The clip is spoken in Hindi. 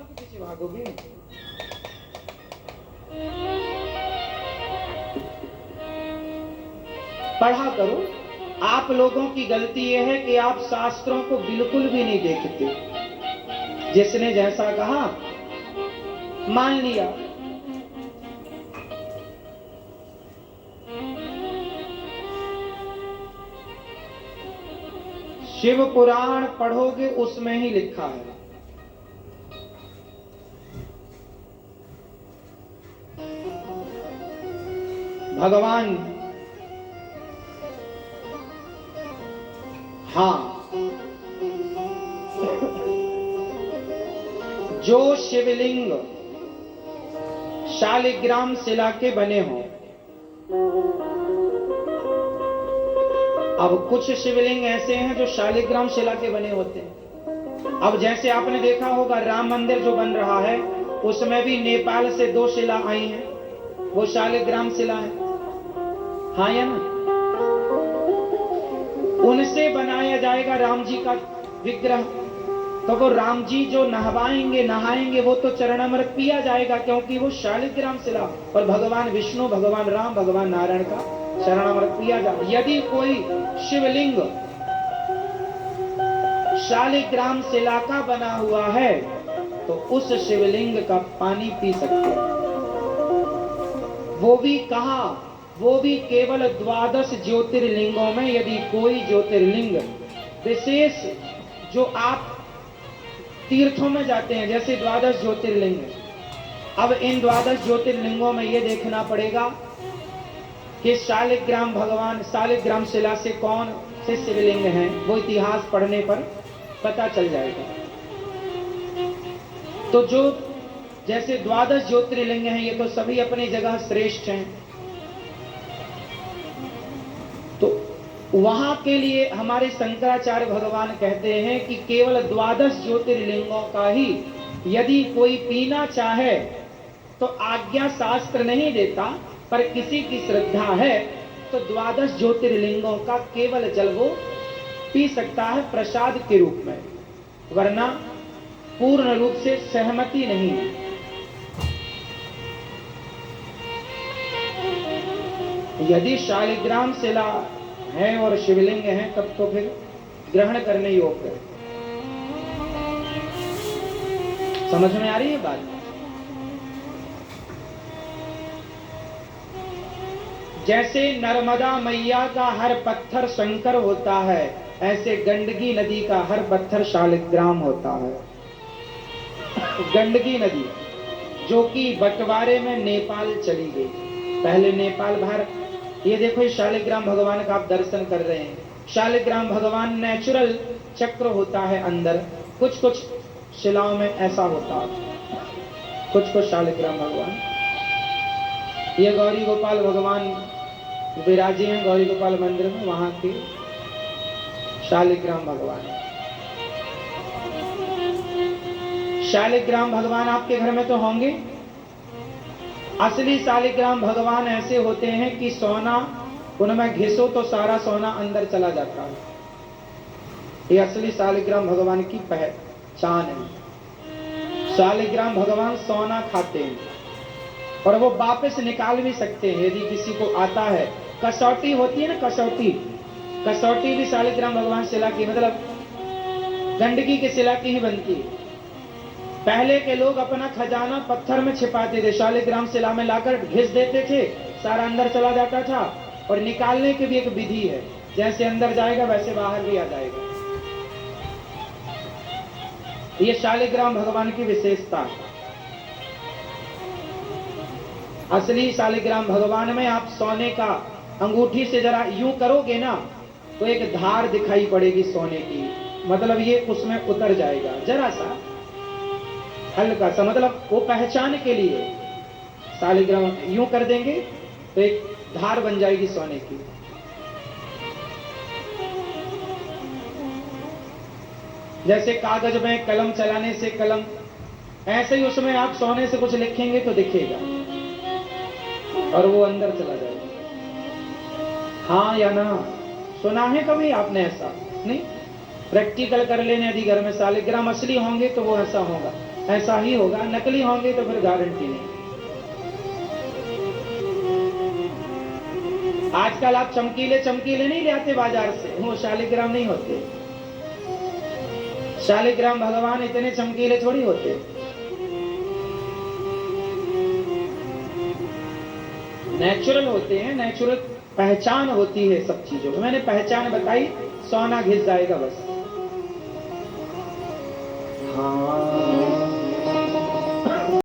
के पीछे भागोगे? पढ़ा करो। आप लोगों की गलती यह है कि आप शास्त्रों को बिल्कुल भी नहीं देखते। जिसने जैसा कहा मान लिया। शिव पुराण पढ़ोगे उसमें ही लिखा है। भगवान, हाँ, जो शिवलिंग शालिग्राम शिला के बने हों। अब कुछ शिवलिंग ऐसे हैं जो शालिग्राम शिला के बने होते हैं। अब जैसे आपने देखा होगा राम मंदिर जो बन रहा है उसमें भी नेपाल से 2 शिला आई हैं, वो शालिग्राम शिला है। हाँ या ना? उनसे बनाया जाएगा राम जी का विग्रह। तो वो राम जी जो नहवाएंगे नहाएंगे वो तो चरणामृत पिया जाएगा, क्योंकि वो शालिग्राम शिला। और भगवान विष्णु, भगवान राम, भगवान नारायण का चरणामृत पिया जाए। यदि कोई शिवलिंग शालिग्राम शिला का बना हुआ है तो उस शिवलिंग का पानी पी सकते हैं। वो भी कहा, वो भी केवल 12 ज्योतिर्लिंगों में। यदि कोई ज्योतिर्लिंग विशेष, जो आप तीर्थों में जाते हैं जैसे 12 ज्योतिर्लिंग, अब इन 12 ज्योतिर्लिंगों में यह देखना पड़ेगा कि शालिग्राम भगवान, शालिग्राम शिला से कौन से शिवलिंग हैं, वो इतिहास पढ़ने पर पता चल जाएगा। तो जो जैसे 12 ज्योतिर्लिंग हैं ये तो सभी अपनी जगह श्रेष्ठ हैं। तो वहां के लिए हमारे शंकराचार्य भगवान कहते हैं कि केवल 12 ज्योतिर्लिंगों का ही यदि कोई पीना चाहे तो आज्ञा शास्त्र नहीं देता, पर किसी की श्रद्धा है तो 12 ज्योतिर्लिंगों का केवल जल वो पी सकता है प्रसाद के रूप में, वरना पूर्ण रूप से सहमति नहीं है। यदि शालिग्राम शिला है और शिवलिंग है तब तो फिर ग्रहण करने योग्य है। समझ में आ रही है बात? जैसे नर्मदा मैया का हर पत्थर शंकर होता है, ऐसे गंडकी नदी का हर पत्थर शालिग्राम होता है। गंडकी नदी जो कि बंटवारे में नेपाल चली गई, पहले नेपाल भारत। ये देखो ये शालिग्राम भगवान का आप दर्शन कर रहे हैं। शालिग्राम भगवान नेचुरल चक्र होता है अंदर, कुछ कुछ शिलाओं में ऐसा होता है, कुछ कुछ शालिग्राम भगवान। ये गौरी गोपाल भगवान विराजे हैं गौरी गोपाल मंदिर में, वहां के शालिग्राम भगवान। शालिग्राम भगवान आपके घर में तो होंगे। असली शालिग्राम भगवान ऐसे होते हैं कि सोना उनमें घिसो तो सारा सोना अंदर चला जाता है। ये असली शालिग्राम भगवान की पहचान है। शालिग्राम भगवान सोना खाते हैं और वो वापस निकाल भी सकते हैं यदि किसी को आता है। कसौटी होती है ना, कसौटी, कसौटी भी शालिग्राम भगवान शिला की, मतलब गंडकी की शिला की ही बनती है। पहले के लोग अपना खजाना पत्थर में छिपाते थे, शालिग्राम शिला में लाकर घिस देते थे, सारा अंदर चला जाता था। और निकालने की भी एक विधि है, जैसे अंदर जाएगा वैसे बाहर भी आ जाएगा। ये शालिग्राम भगवान की विशेषता है। असली शालिग्राम भगवान में आप सोने का अंगूठी से जरा यूं करोगे ना तो एक धार दिखाई पड़ेगी सोने की, मतलब ये उसमें उतर जाएगा जरा सा हल्का सा, मतलब वो पहचान के लिए शालिग्राम यूं कर देंगे तो एक धार बन जाएगी सोने की। जैसे कागज में कलम चलाने से कलम, ऐसे ही उसमें आप सोने से कुछ लिखेंगे तो दिखेगा और वो अंदर चला जाएगा। हाँ या ना? सुना है कभी आपने ऐसा? नहीं? प्रैक्टिकल कर लेने यदि घर में शालिग्राम असली होंगे तो वो ऐसा होगा। ऐसा ही होगा, नकली होंगे तो फिर गारंटी नहीं। आजकल आप चमकीले चमकीले नहीं ले आते बाजार से, वो शालिग्राम नहीं होते। शालिग्राम भगवान इतने चमकीले थोड़ी होते। नेचुरल होते हैं, नेचुरल पहचान होती है सब चीजों में। मैंने पहचान बताई, सोना घिस जाएगा बस। हाँ